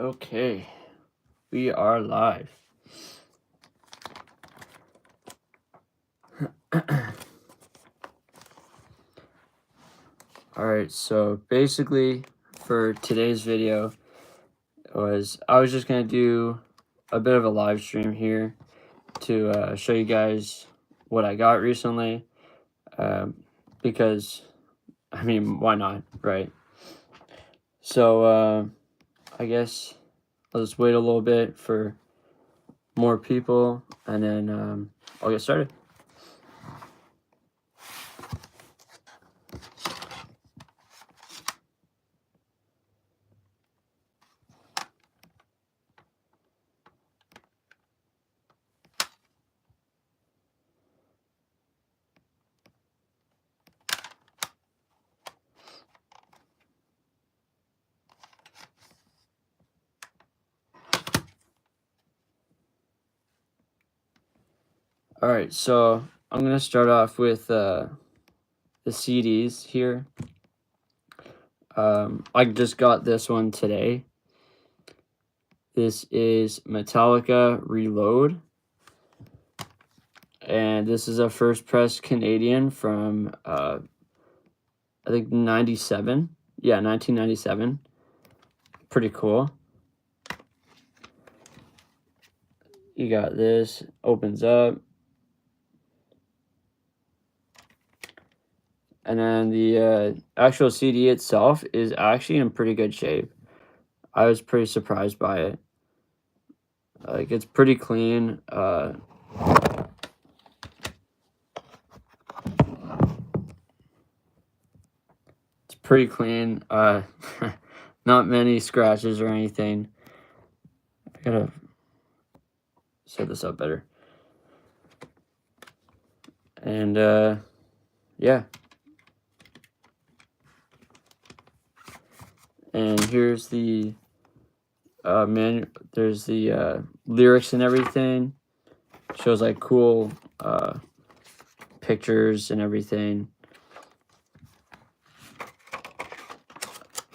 Okay, we are live. Alright, so basically for today's video I was just going to do a bit of a live stream here to show you guys what I got recently, because, I mean, why not, right? So, I guess I'll just wait a little bit for more people, and then I'll get started. Alright, so I'm going to start off with the CDs here. I just got this one today. This is Metallica Reload. And this is a first press Canadian from, I think 97. Yeah, 1997. Pretty cool. You got this, opens up. And then the actual CD itself is actually in pretty good shape. I was pretty surprised by it. Like, it's pretty clean. It's pretty clean. Not many scratches or anything. I gotta set this up better. And yeah. And here's the there's the lyrics and everything. Shows like cool pictures and everything.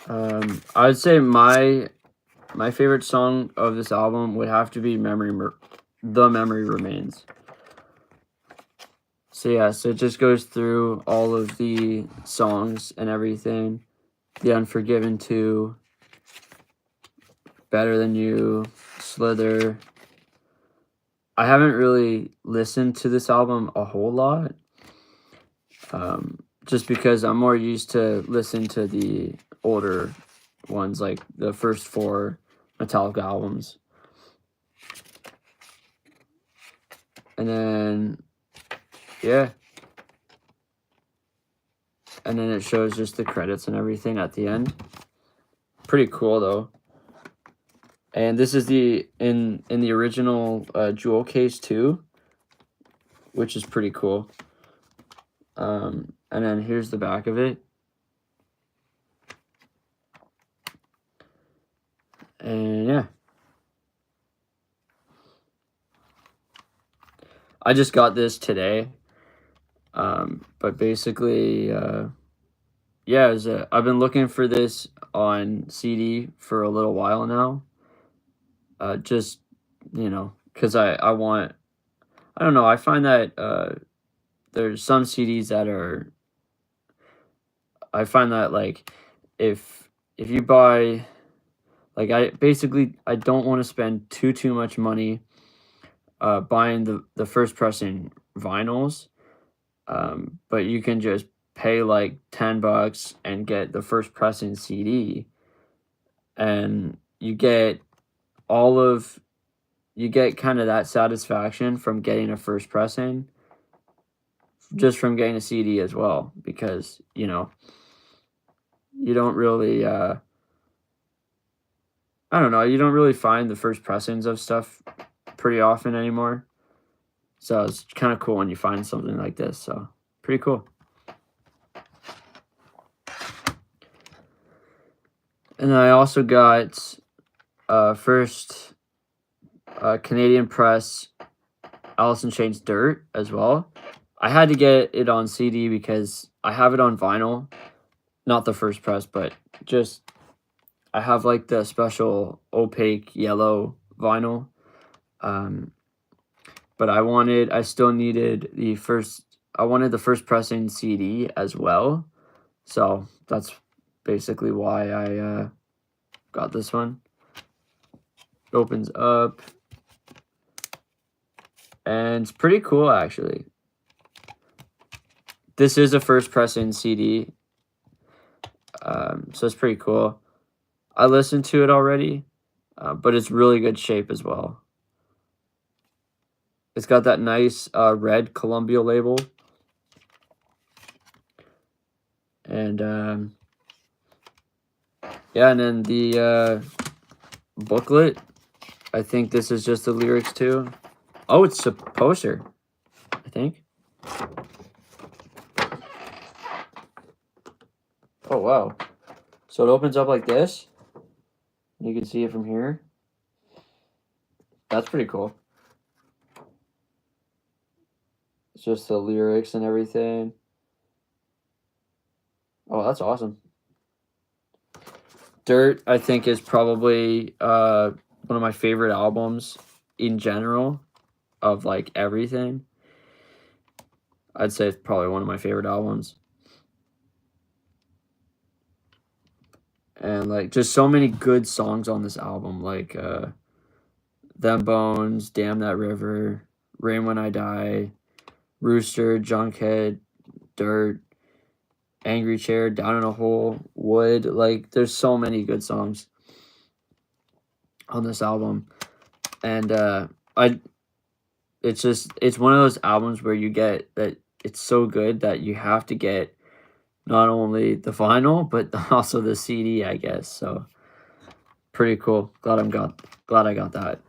I would say my favorite song of this album would have to be The Memory Remains. So yeah, so it just goes through all of the songs and everything. The Unforgiven 2, Better Than You, Slither. I haven't really listened to this album a whole lot, just because I'm more used to listen to the older ones, like the first 4 Metallica albums. And then, yeah. And then it shows just the credits and everything at the end. Pretty cool, though. And this is in the original jewel case too, which is pretty cool. And then here's the back of it. And yeah. I just got this today. But basically, yeah, I've been looking for this on CD for a little while now. Just, because I don't know, I find that there's some CDs that are, I find that, like, if you buy, like, I don't want to spend too much money buying the first pressing vinyls, but you can just pay like $10 and get the first pressing CD, and you get kind of that satisfaction from getting a first pressing, just from getting a CD as well, because you don't really I don't know, you don't really find the first pressings of stuff pretty often anymore, so it's kind of cool when you find something like this. So pretty cool. And then I also got first Canadian press Alice in Chains Dirt as well. I had to get it on CD because I have it on vinyl, not the first press, but just I have like the special opaque yellow vinyl. But I still needed I wanted the first pressing CD as well. So that's basically why I got this one. It opens up. And it's pretty cool, actually. This is a first pressing CD. So it's pretty cool. I listened to it already, but it's really good shape as well. It's got that nice red Columbia label. And yeah, and then the booklet. I think this is just the lyrics too. Oh, it's a poster, I think. Oh, wow. So it opens up like this. You can see it from here. That's pretty cool. It's just the lyrics and everything. Oh, that's awesome. Dirt, I think, is probably one of my favorite albums in general of like everything. I'd say it's probably one of my favorite albums. And like just so many good songs on this album, like Them Bones, Damn That River, Rain When I Die, Rooster, Junkhead, Dirt, Angry Chair, Down in a Hole, Wood. Like there's so many good songs on this album. And it's one of those albums where you get that it's so good that you have to get not only the vinyl but also the CD, I guess. So pretty cool. Glad I got that.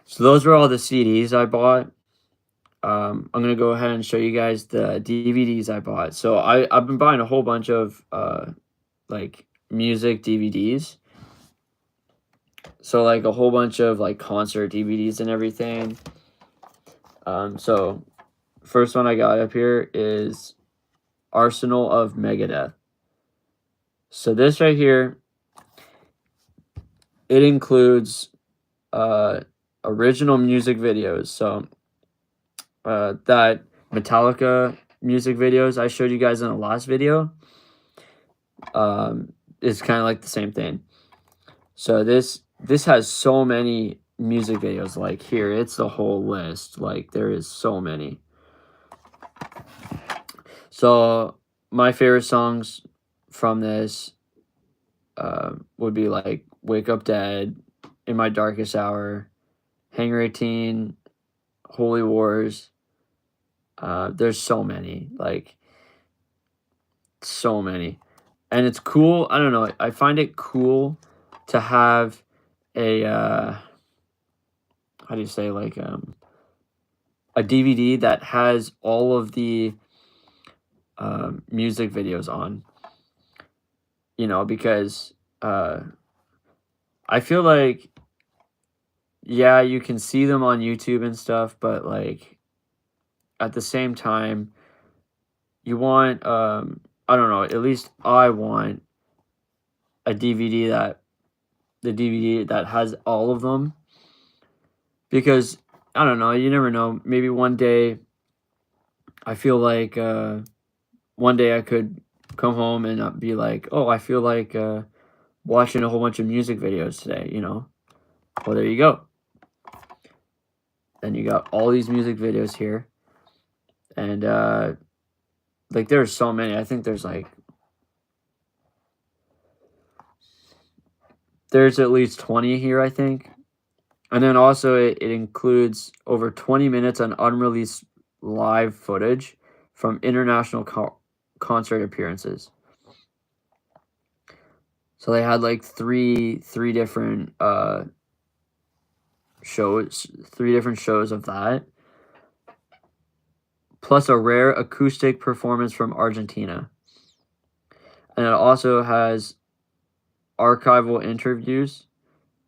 So those were all the CDs I bought. I'm gonna go ahead and show you guys the DVDs I bought. So I've been buying a whole bunch of like music DVDs. So like a whole bunch of like concert DVDs and everything. So first one I got up here is Arsenal of Megadeth. So this right here, it includes original music videos. So that Metallica music videos I showed you guys in the last video is kind of like the same thing. So this has so many music videos. Like here, it's the whole list. Like there is so many. So my favorite songs from this would be like Wake Up Dead, In My Darkest Hour, Hangar 18, Holy Wars. There's so many, like so many. And it's cool. I don't know. I find it cool to have a how do you say, like a DVD that has all of the music videos on. You know, because I feel like yeah, you can see them on YouTube and stuff, but like at the same time, you want I don't know, at least I want a DVD that has all of them, because I don't know, you never know, maybe one day I feel like one day I could come home and not be like, oh, I feel like watching a whole bunch of music videos today, you know. Well, there you go. Then you got all these music videos here, and like there's so many. I think there's at least 20 here, I think. And then also it includes over 20 minutes on unreleased live footage from international concert appearances. So they had like three different shows, 3 different shows of that, plus a rare acoustic performance from Argentina. And it also has archival interviews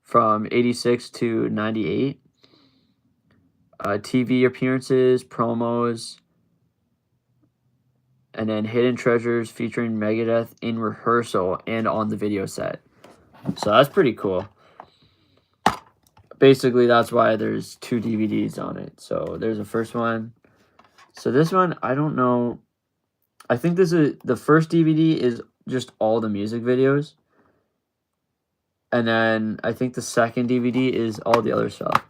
from 86 to 98, TV appearances, promos, And then Hidden Treasures featuring Megadeth in rehearsal and on the video set. So that's pretty cool. Basically, that's why there's 2 DVDs on it. So there's the first one. So this one, I don't know. I think this is the first DVD is just all the music videos. And then I think the second DVD is all the other stuff.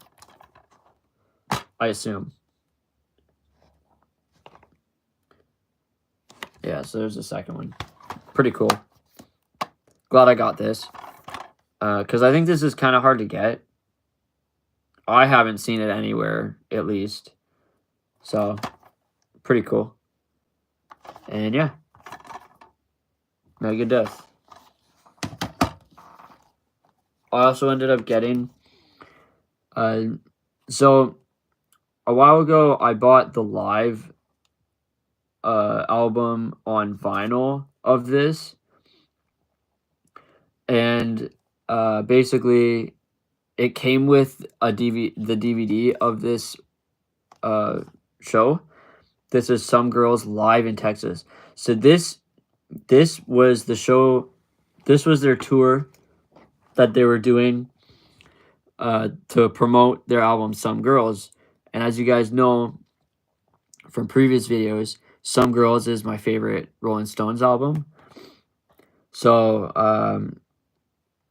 I assume. Yeah, so there's the second one. Pretty cool. Glad I got this. Because I think this is kind of hard to get. I haven't seen it anywhere, at least. So, pretty cool. And yeah. Megadeth. I also ended up getting... so, a while ago, I bought the live album on vinyl of this. And basically, it came with the DVD of this show. This is Some Girls Live in Texas. So this was the show. This was their tour that they were doing to promote their album Some Girls. And as you guys know from previous videos, Some Girls is my favorite Rolling Stones album. So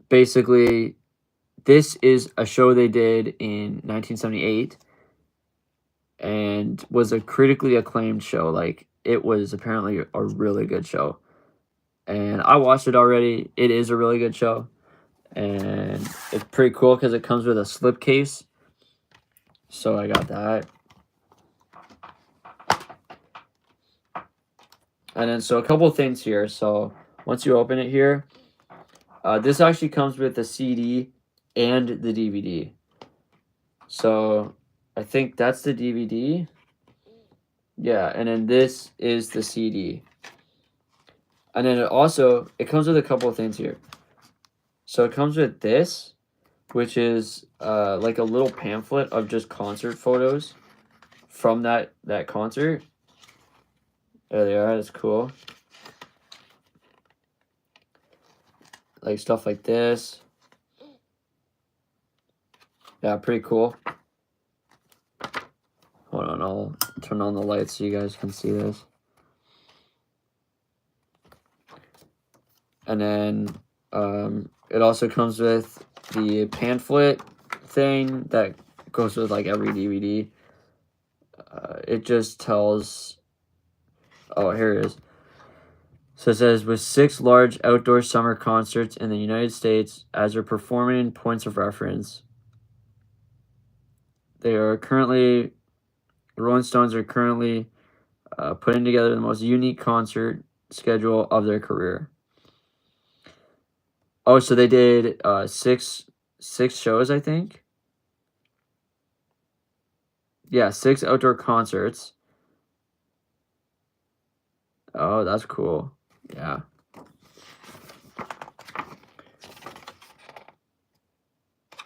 basically, this is a show they did in 1978 and was a critically acclaimed show. Like, it was apparently a really good show. And I watched it already. It is a really good show. And it's pretty cool because it comes with a slipcase. So I got that. And then, so a couple of things here. So once you open it here, this actually comes with the CD and the DVD. So I think that's the DVD. Yeah, and then this is the CD. And then it comes with a couple of things here. So it comes with this, which is like a little pamphlet of just concert photos from that concert. There they are. That's cool. Like stuff like this. Yeah, pretty cool. Hold on, I'll turn on the lights so you guys can see this. And then it also comes with the pamphlet thing that goes with like every DVD. It just tells... Oh, here it is. So it says, with 6 large outdoor summer concerts in the United States as their performing points of reference. The Rolling Stones are currently putting together the most unique concert schedule of their career. Oh, so they did 6 shows, I think. Yeah, 6 outdoor concerts. Oh, that's cool. Yeah.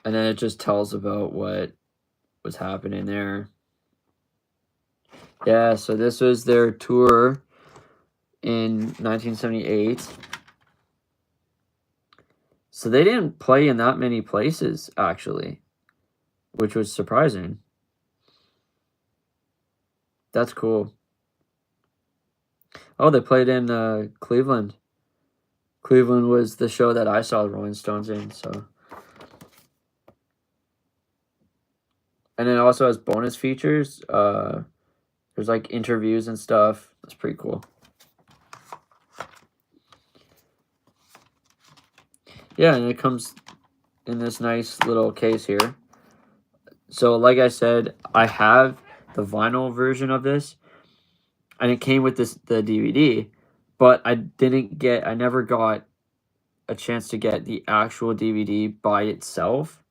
And then it just tells about what was happening there. Yeah, so this was their tour in 1978. So they didn't play in that many places, actually, which was surprising. That's cool. Oh, they played in Cleveland. Cleveland was the show that I saw the Rolling Stones in, so. And it also has bonus features. There's like interviews and stuff. That's pretty cool. Yeah, and it comes in this nice little case here. So like I said, I have the vinyl version of this, and it came with the DVD, but I never got a chance to get the actual DVD by itself.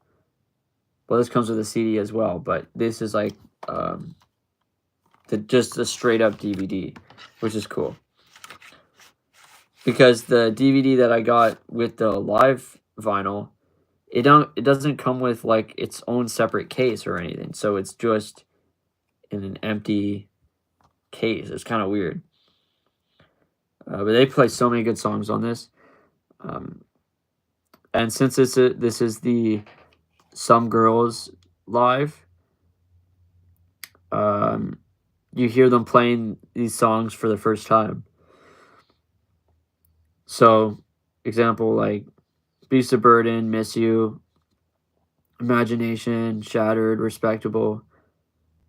Well, this comes with a CD as well, but this is like just a straight up DVD, which is cool. Because the DVD that I got with the live vinyl, it doesn't come with like its own separate case or anything. So it's just in an empty case. It's kind of weird. But they play so many good songs on this. And since this is the Some Girls live, you hear them playing these songs for the first time. So, example like Beast of Burden, Miss You, Imagination, Shattered, Respectable.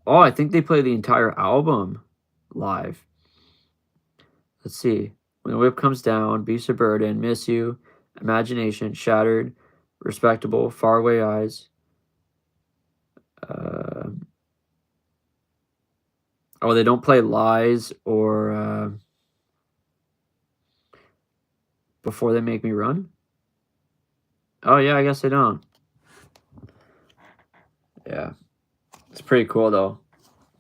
Oh, I think they play the entire album live. Let's see. When the Whip Comes Down, Beast of Burden, Miss You, Imagination, Shattered, Respectable, Faraway Eyes. Oh, they don't play Lies or Before They Make Me Run? Oh, yeah, I guess they don't. Yeah. It's pretty cool, though.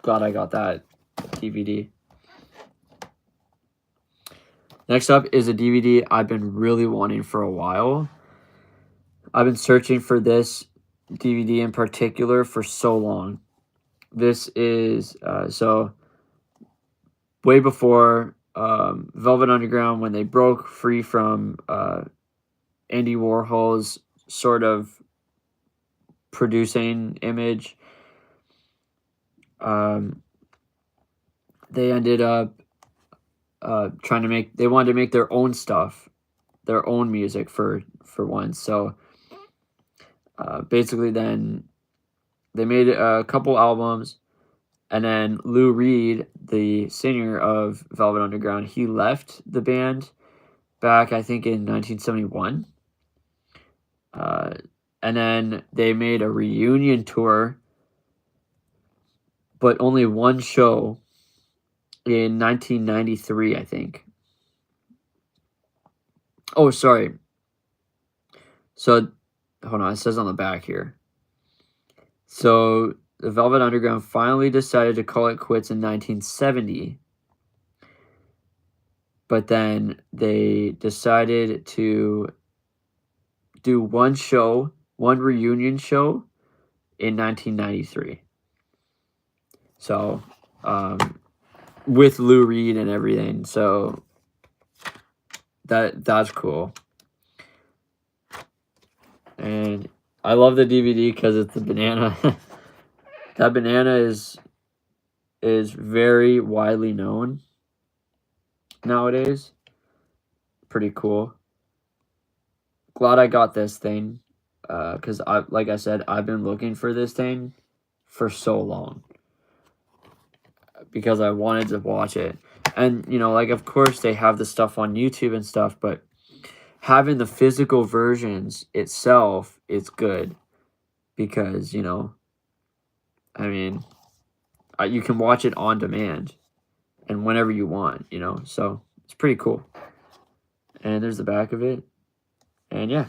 Glad I got that DVD. Next up is a DVD I've been really wanting for a while. I've been searching for this DVD in particular for so long. This is, so way before Velvet Underground, when they broke free from Andy Warhol's sort of producing image, they ended up they wanted to make their own stuff, their own music for once. So basically then they made a couple albums, and then Lou Reed, the singer of Velvet Underground, he left the band back, I think, in 1971. And then they made a reunion tour, but only one show in 1993, I think. Oh, sorry. So, hold on, it says on the back here. So, the Velvet Underground finally decided to call it quits in 1970. But then they decided to do one reunion show in 1993. So, with Lou Reed and everything. So, that's cool. And I love the DVD because it's the banana. That banana is very widely known nowadays. Pretty cool. Glad I got this thing, because like I said, I've been looking for this thing for so long because I wanted to watch it. And like, of course they have the stuff on YouTube and stuff, but having the physical versions itself, it's good because I mean, you can watch it on demand and whenever you want, so it's pretty cool. And there's the back of it, and yeah.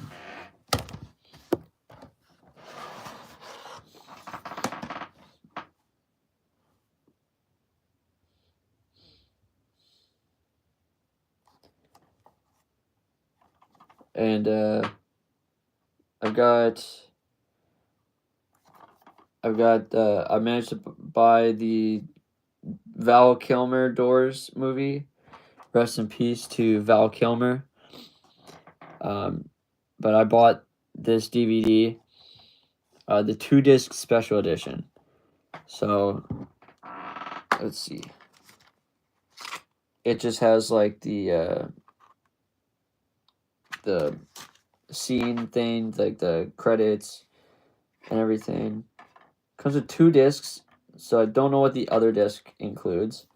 And I managed to buy the Val Kilmer Doors movie. Rest in peace to Val Kilmer. But I bought this DVD, the 2-disc special edition. So let's see. It just has like the scene thing, like the credits and everything. Comes with 2 discs, so I don't know what the other disc includes.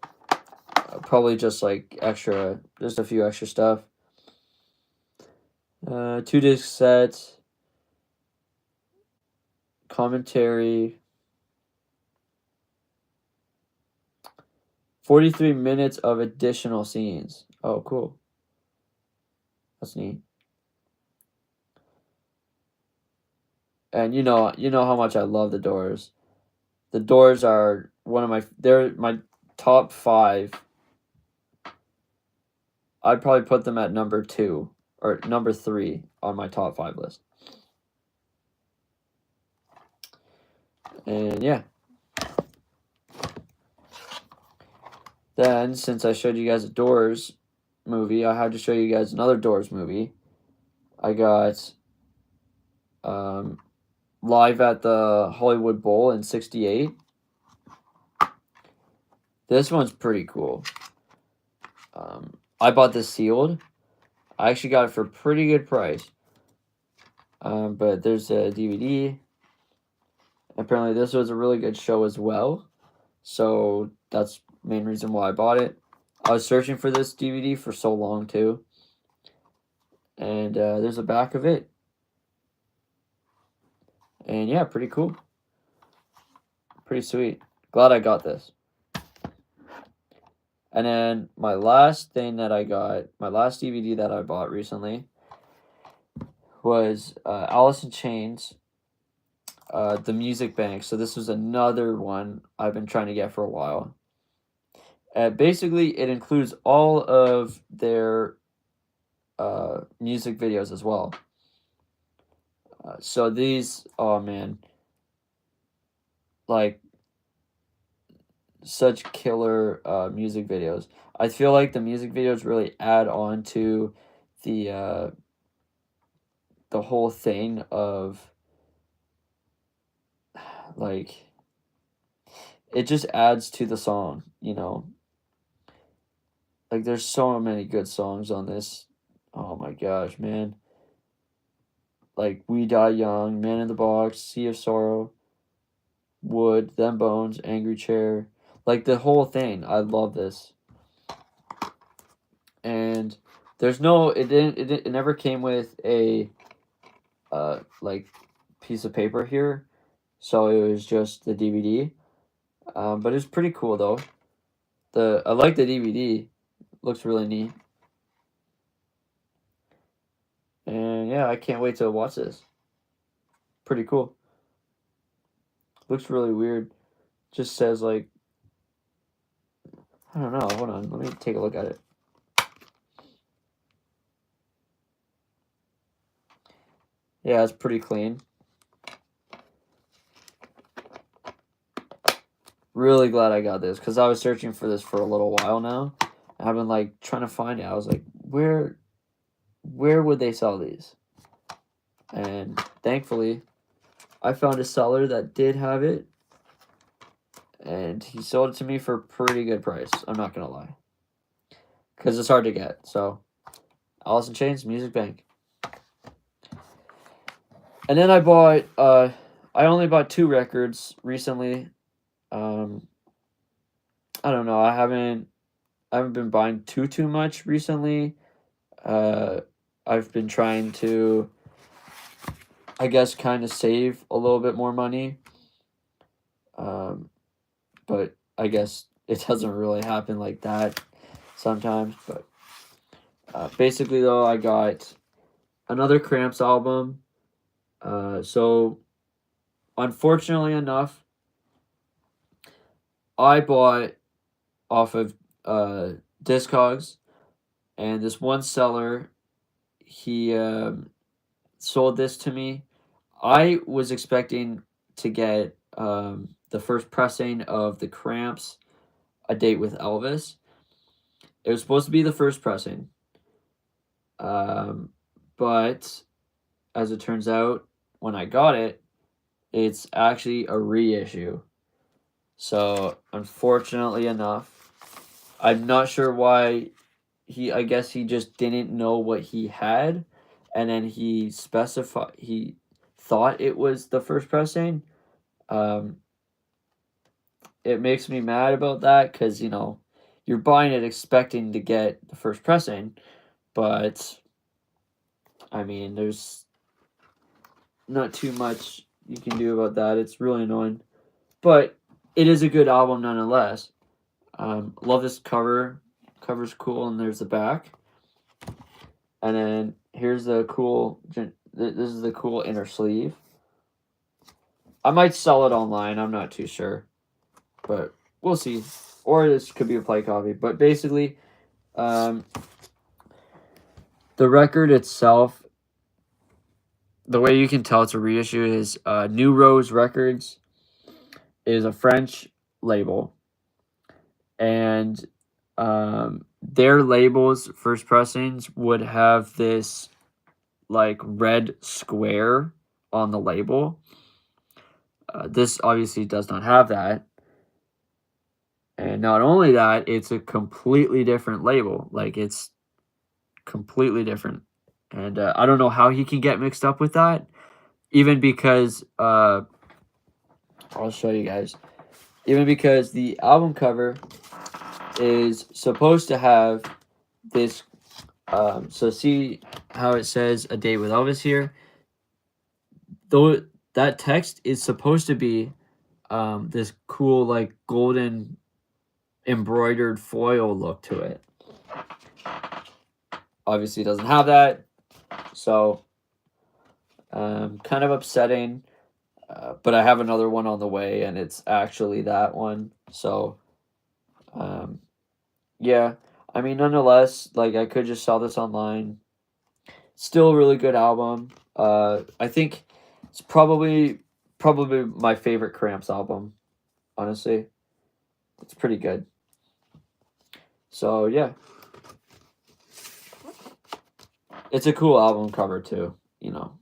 Probably just like just a few extra stuff. 2-disc set, commentary, 43 minutes of additional scenes. Oh, cool. That's neat. And you know how much I love the Doors. The Doors are they're my top 5. I'd probably put them at number 2 or number 3 on my top 5 list. And yeah. Then, since I showed you guys the Doors movie, I had to show you guys another Doors movie. I got Live at the Hollywood Bowl in '68. This one's pretty cool. I bought this sealed. I actually got it for a pretty good price. But there's a DVD. Apparently, this was a really good show as well. So that's the main reason why I bought it. I was searching for this DVD for so long too. And there's a back of it. And yeah, pretty cool. Pretty sweet. Glad I got this. And then my last thing that I got, my last DVD that I bought recently was Alice in Chains, The Music Bank. So this was another one I've been trying to get for a while. Basically, it includes all of their music videos as well. So these, oh man, like such killer music videos. I feel like the music videos really add on to the whole thing of like it just adds to the song, you know. Like there's so many good songs on this. Oh my gosh, man. Like We Die Young, Man in the Box, Sea of Sorrow, Wood, Them Bones, Angry Chair. Like the whole thing. I love this. And there's no it never came with a like piece of paper here. So it was just the DVD. But it's pretty cool though. I like the DVD. Looks really neat. And yeah, I can't wait to watch this. Pretty cool. Looks really weird. Just says like I don't know. Hold on. Let me take a look at it. Yeah, it's pretty clean. Really glad I got this because I was searching for this for a little while now. I've been like trying to find it. I was like, where would they sell these? And thankfully, I found a seller that did have it. And he sold it to me for a pretty good price. I'm not going to lie. Because it's hard to get. So, Alice in Chains, Music Bank. And then I bought, I only bought 2 records recently. I don't know. I haven't been buying too much recently. I've been trying to, I guess, kind of save a little bit more money. But I guess it doesn't really happen like that sometimes. But basically, though, I got another Cramps album. So, unfortunately enough, I bought off of Discogs, and this one seller, he sold this to me. I was expecting to get the first pressing of the Cramps, A Date with Elvis. It was supposed to be the first pressing. But as it turns out, when I got it, it's actually a reissue. So, unfortunately enough, I'm not sure why I guess he just didn't know what he had, and then he thought it was the first pressing. It makes me mad about that because, you know, you're buying it expecting to get the first pressing, but I mean, there's not too much you can do about that. It's really annoying, but it is a good album nonetheless. Love this cover. Cover's cool, and there's the back. And then here's the cool. This is the cool inner sleeve. I might sell it online. I'm not too sure, but we'll see. Or this could be a play copy. But basically, the record itself, the way you can tell it's a reissue is New Rose Records is a French label, and their labels, first pressings, would have this like red square on the label. This obviously does not have that. And not only that, it's a completely different label. Like, it's completely different. And I don't know how he can get mixed up with that. Even because, I'll show you guys. Even because the album cover is supposed to have this. So see how it says "A Date with Elvis" here? Though that text is supposed to be this cool, like, golden embroidered foil look to it. Obviously, it doesn't have that, so kind of upsetting. But I have another one on the way, and it's actually that one. So, yeah. I mean, nonetheless, like, I could just sell this online. Still a really good album. I think it's probably my favorite Cramps album. Honestly, it's pretty good. So yeah, it's a cool album cover too. You know.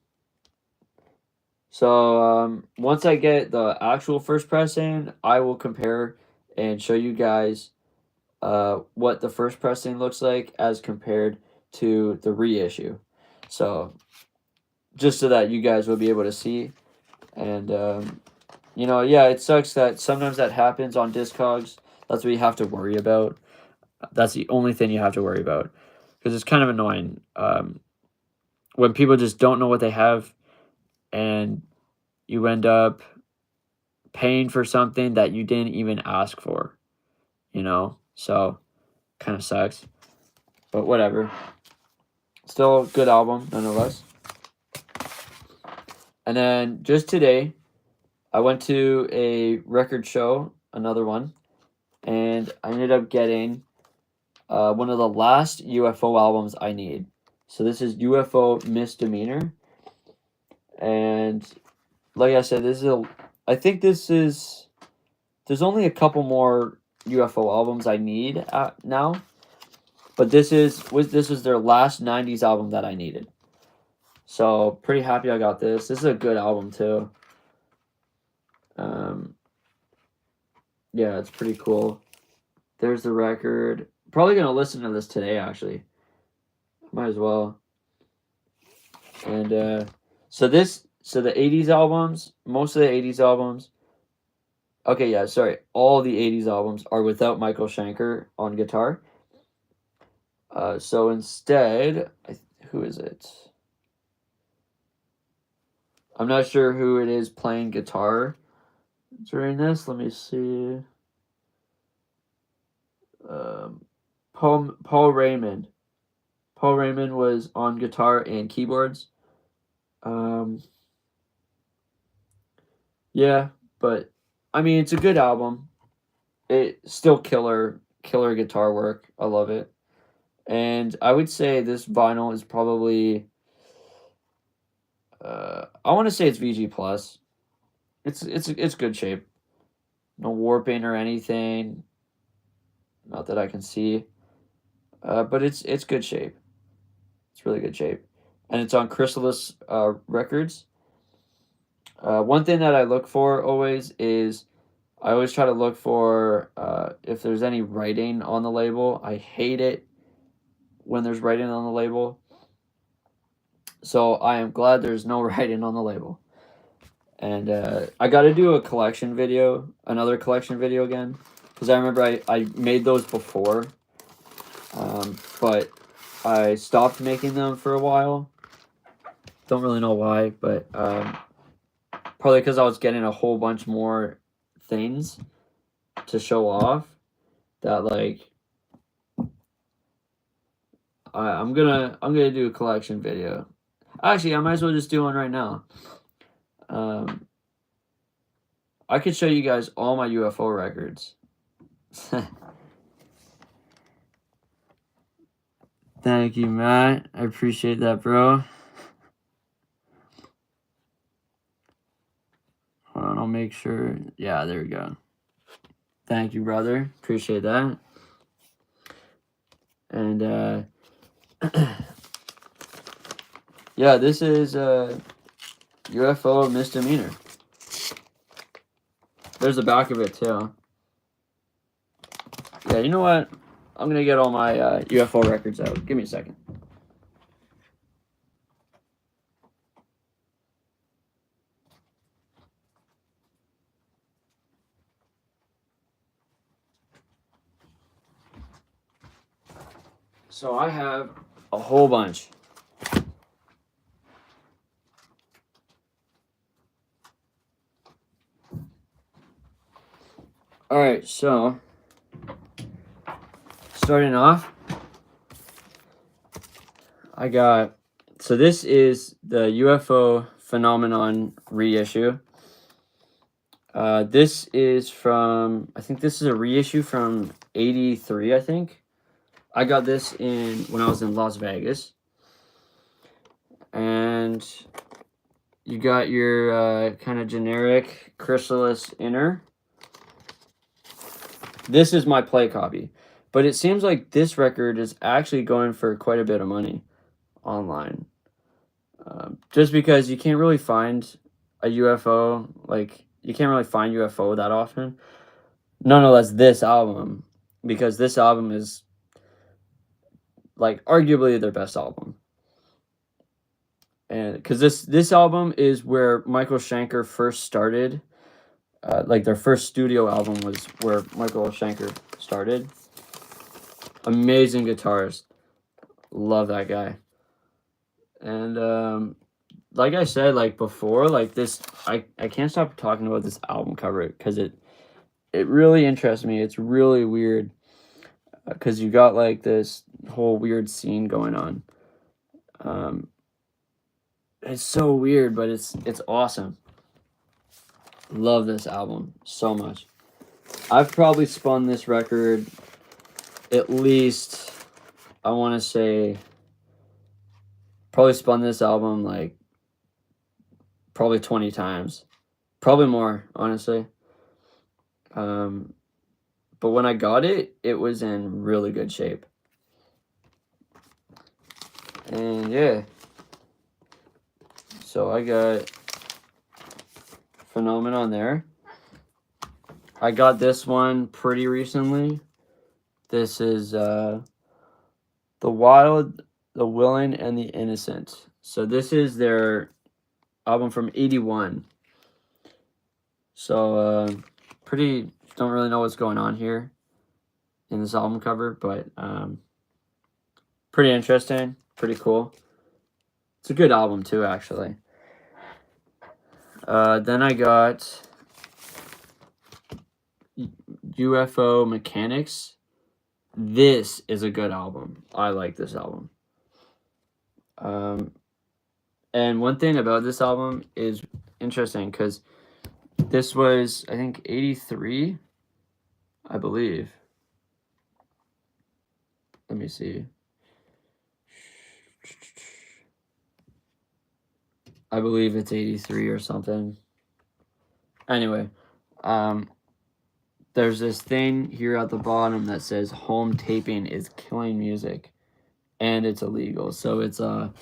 So once I get the actual first pressing, I will compare and show you guys what the first pressing looks like as compared to the reissue. So just so that you guys will be able to see. And you know, yeah, it sucks that sometimes that happens on Discogs. That's what you have to worry about. That's the only thing you have to worry about, because it's kind of annoying when people just don't know what they have, and you end up paying for something that you didn't even ask for, you know? So, kind of sucks. But whatever. Still a good album, nonetheless. And then just today, I went to a record show, another one, and I ended up getting one of the last UFO albums I need. So this is UFO Misdemeanor. And like I said, I think this is, there's only a couple more UFO albums I need now. But this was their last 90s album that I needed. So pretty happy I got this. This is a good album too. Yeah, it's pretty cool. There's the record. Probably gonna listen to this today actually. Might as well. And so the 80s albums, most of the 80s albums. Okay, yeah, sorry. All the 80s albums are without Michael Schenker on guitar. So instead, who is it? I'm not sure who it is playing guitar during this. Let me see. Paul Raymond. Paul Raymond was on guitar and keyboards. Yeah, but I mean, it's a good album. It's still killer guitar work. I love it. And I would say this vinyl is probably I want to say it's VG plus. It's good shape. No warping or anything. Not that I can see. But it's good shape. It's really good shape. And it's on Chrysalis Records. One thing that I look for always is I always try to look for if there's any writing on the label. I hate it when there's writing on the label. So I am glad there's no writing on the label. And I got to do a collection video, another collection video again. Because I remember I made those before. But I stopped making them for a while. Don't really know why, but probably because I was getting a whole bunch more things to show off that, like, I'm gonna do a collection video. Actually, I might as well just do one right now. I could show you guys all my UFO records. Thank you, Matt. I appreciate that, bro. Hold on, I'll make sure. Yeah, there we go. Thank you, brother. Appreciate that. And yeah, this is UFO Misdemeanor. There's the back of it too. Yeah, you know what? I'm gonna get all my UFO records out. Give me a second. So I have a whole bunch. All right, so starting off, I got, so this is the UFO Phenomenon reissue. This is from, I think this is a reissue from 83, I think. I got this when I was in Las Vegas. And you got your kind of generic Chrysalis inner. This is my play copy. But it seems like this record is actually going for quite a bit of money online. Just because you can't really find a UFO, like, you can't really find UFO that often. Nonetheless, this album, because this album is, like, arguably their best album. And because this album is where Michael Schenker first started. Like, their first studio album was where Michael Schenker started. Amazing guitarist. Love that guy. And like I said, like before, like this, I can't stop talking about this album cover because it really interests me. It's really weird because you got like this whole weird scene going on. It's so weird, but it's awesome. Love this album so much. I've probably spun this record at least, I want to say, probably spun this album like probably 20 times. Probably more, honestly. But when I got it, it was in really good shape. And yeah. So I got Phenomenon there. I got this one pretty recently. This is The Wild, the Willing, and the Innocent. So this is their album from 81. So pretty, don't really know what's going on here in this album cover, but pretty interesting, pretty cool. It's a good album too, actually. Then I got UFO Mechanics. This is a good album. I like this album. And one thing about this album is interesting because this was, I think, 83, I believe. Let me see. I believe it's 83 or something. Anyway, there's this thing here at the bottom that says home taping is killing music and it's illegal. So it's a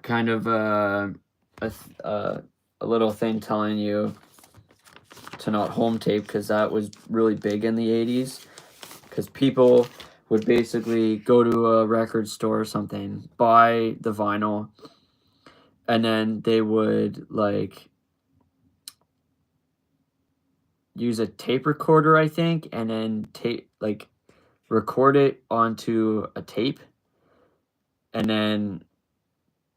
kind of a little thing telling you to not home tape because that was really big in the 80s because people would basically go to a record store or something, buy the vinyl, and then they would like use a tape recorder, I think, and then record it onto a tape, and then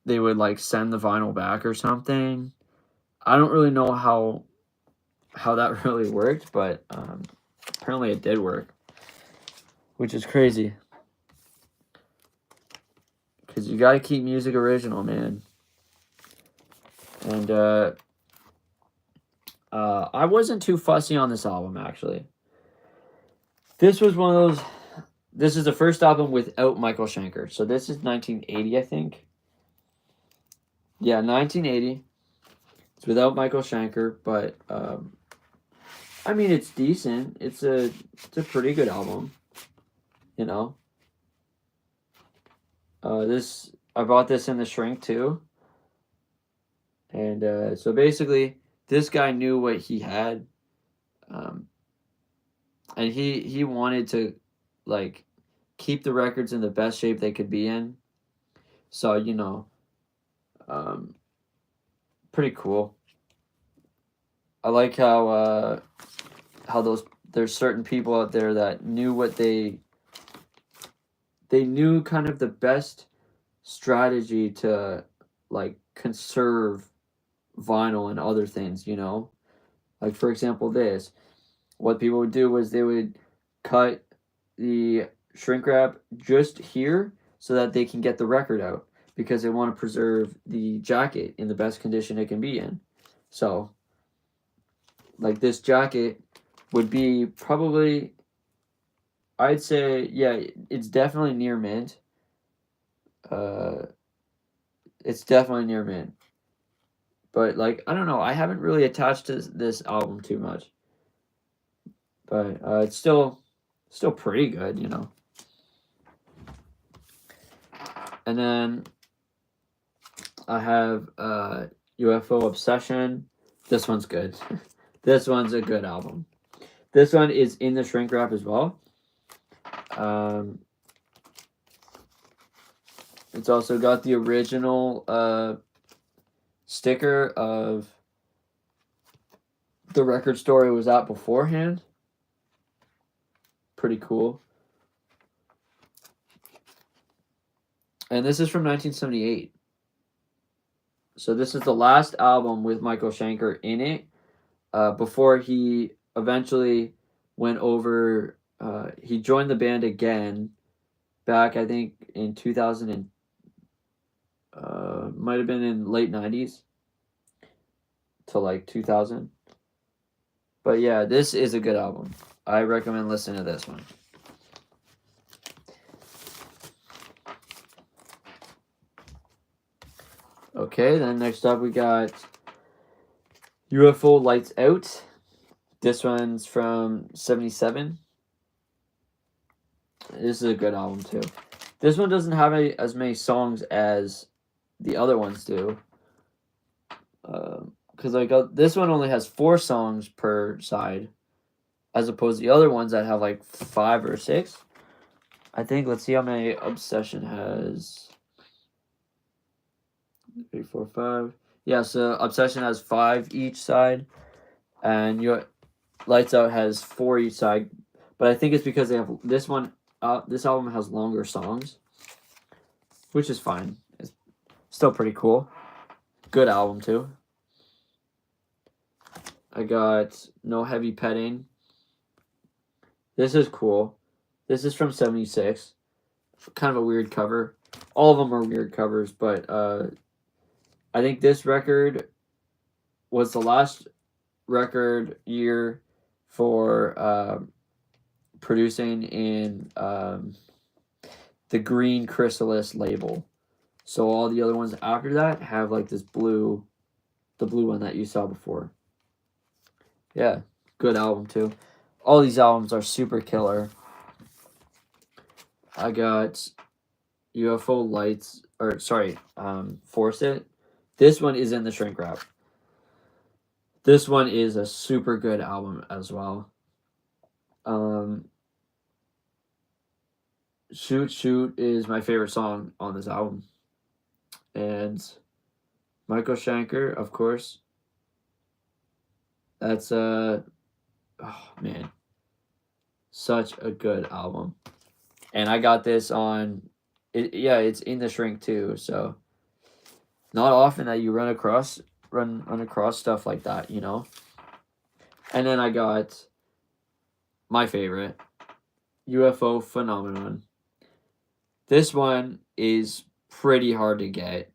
they would like send the vinyl back or something. I don't really know how that really worked, but apparently it did work, which is crazy. Because you got to keep music original, man. And I wasn't too fussy on this album, actually. This was one of those... This is the first album without Michael Schenker. So this is 1980, I think. Yeah, 1980. It's without Michael Schenker, but... I mean, it's decent. It's a pretty good album. you know. I bought this in the shrink too. And so basically, this guy knew what he had, um, and he wanted to like keep the records in the best shape they could be in. So pretty cool. I like how there's certain people out there that knew what they knew kind of the best strategy to like conserve vinyl and other things, like for example what people would do was they would cut the shrink wrap just here so that they can get the record out, because they want to preserve the jacket in the best condition it can be in. So like this jacket would be probably, I'd say, yeah, it's definitely near mint. It's definitely near mint. But like, I don't know, I haven't really attached to this album too much. But it's still pretty good, And then I have UFO Obsession. This one's good. This one's a good album. This one is in the shrink wrap as well. It's also got the original sticker of the record store it was at beforehand. Pretty cool. And this is from 1978. So this is the last album with Michael Schenker in it, before he eventually went over. He joined the band again back, I think, in 2000 and might have been in late 90s to like 2000. But yeah, this is a good album. I recommend listening to this one. Okay, then next up we got UFO Lights Out. This one's from 77. This is a good album too. This one doesn't have as many songs as the other ones do. Because this one only has 4 songs per side, as opposed to the other ones that have like 5 or 6. I think, let's see how many Obsession has. 3, 4, 5. Yeah, so Obsession has 5 each side, and your Lights Out has 4 each side. But I think it's because they have this one. This album has longer songs, which is fine. It's still pretty cool. Good album too. I got No Heavy Petting. This is cool. This is from 76. Kind of a weird cover. All of them are weird covers, but I think this record was the last record year for producing in the Green Chrysalis label. So all the other ones after that have like this blue, the blue one that you saw before. Yeah, good album too. All these albums are super killer. I got UFO Lights, Force It. This one is in the shrink wrap. This one is a super good album as well. Shoot Shoot is my favorite song on this album. And Michael Schenker, of course. That's oh man, such a good album. And I got this on it. Yeah, it's in the shrink too. So not often that you run across stuff like that, And then I got my favorite, UFO Phenomenon. This one is pretty hard to get.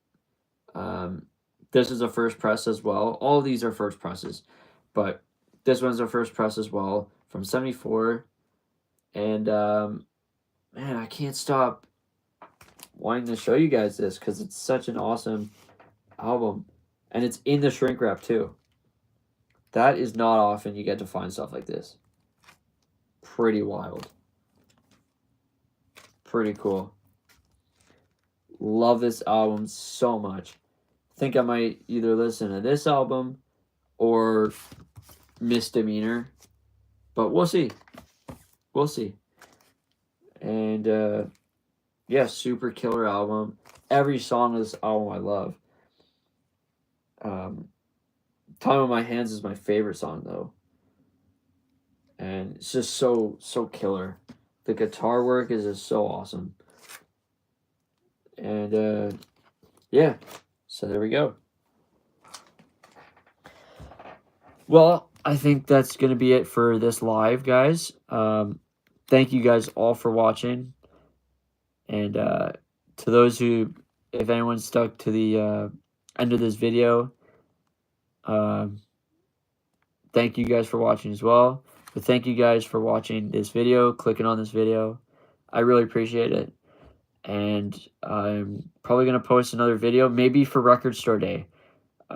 This is a first press as well. All of these are first presses, but this one's a first press as well from 74. And man, I can't stop wanting to show you guys this because it's such an awesome album, and it's in the shrink wrap too. That is not often you get to find stuff like this. Pretty wild. pretty cool. Love this album so much. Think I might either listen to this album or Misdemeanor, but we'll see. We'll see. And yeah, super killer album. Every song of this album I love. Time on My Hands is my favorite song though. And it's just so killer. The guitar work is just so awesome. And yeah, so there we go. Well, I think that's going to be it for this live, guys. Thank you guys all for watching. And to those who, if anyone stuck to the end of this video, thank you guys for watching as well. But thank you guys for watching this video, clicking on this video. I really appreciate it. And I'm probably going to post another video, maybe for Record Store Day.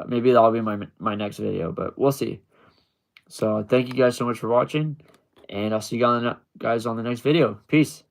Maybe that'll be my next video, but we'll see. So thank you guys so much for watching, and I'll see you guys on the next video. Peace.